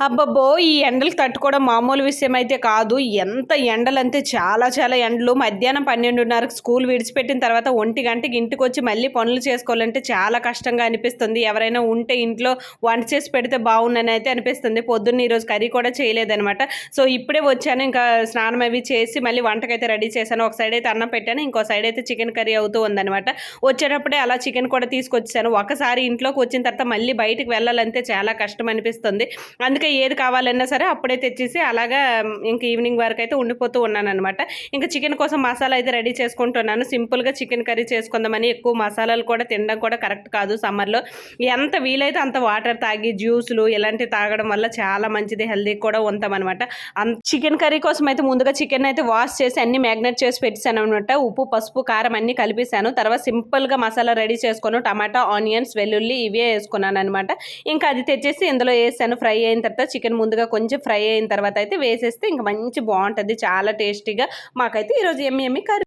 అబ్బబ్బో! ఈ ఎండలు తట్టుకోవడం మామూలు విషయం అయితే కాదు. ఎంత ఎండలంటే చాలా చాలా ఎండలు. మధ్యాహ్నం 12:30కి స్కూల్ విడిచిపెట్టిన తర్వాత 1 గంటకి ఇంటికొచ్చి మళ్ళీ పనులు చేసుకోవాలంటే చాలా కష్టంగా అనిపిస్తుంది. ఎవరైనా ఉంటే ఇంట్లో వంట చేసి పెడితే బావుండనైతే అనిపిస్తుంది. పొద్దున్న ఈరోజు కర్రీ కూడా చేయలేదనమాట. సో, ఇప్పుడే వచ్చాను. ఇంకా స్నానం అవి చేసి మళ్ళీ వంటకైతే రెడీ చేశాను. ఒక సైడ్ అయితే అన్నం పెట్టాను. ఇంకో సైడ్ అయితే చికెన్ కర్రీ అవుతూ ఉందనమాట. వచ్చేటప్పుడే అలా చికెన్ కూడా తీసుకొచ్చేసాను. ఒకసారి ఇంట్లోకి వచ్చిన తర్వాత మళ్ళీ బయటికి వెళ్ళాలంటే చాలా కష్టం అనిపిస్తుంది. అందుకే ఏది కావాలన్నా సరే అప్పుడే తెచ్చేసి అలాగా ఇంక ఈవినింగ్ వరకైతే ఉండిపోతూ ఉన్నాననమాట. ఇంక చికెన్ కోసం మసాలా అయితే రెడీ చేసుకుంటున్నాను. సింపుల్‌గా చికెన్ కర్రీ చేసుకుందామని. ఎక్కువ మసాలాలు కూడా తినడం కూడా కరెక్ట్ కాదు సమ్మర్‌లో. ఎంత వీలైతే అంత వాటర్ తాగి, జ్యూసులు ఇలాంటివి తాగడం వల్ల చాలా మంచిది. హెల్తీగా కూడా ఉంటామనమాట. చికెన్ కర్రీ కోసం అయితే ముందుగా చికెన్ అయితే వాష్ చేసి అన్నీ మ్యాగ్నేట్ చేసి పెట్టేసాననమాట. ఉప్పు, పసుపు, కారం అన్నీ కలిపేసాను. తర్వాత సింపుల్‌గా మసాలా రెడీ చేసుకొని టమాటా, ఆనియన్స్, వెల్లుల్లి ఇవే ఏసుకున్నాననమాట. ఇంకా అది తెచ్చేసి ఇందులో ఏసాను. ఫ్రై అయిన తర్వాత చికెన్ ముందుగా కొంచెం ఫ్రై అయిన తర్వాత అయితే వేసేస్తే ఇంక మంచి బావుంటది. చాలా టేస్టీగా మాకైతే ఈరోజు యమ్మీ యమ్మీ కర్రీ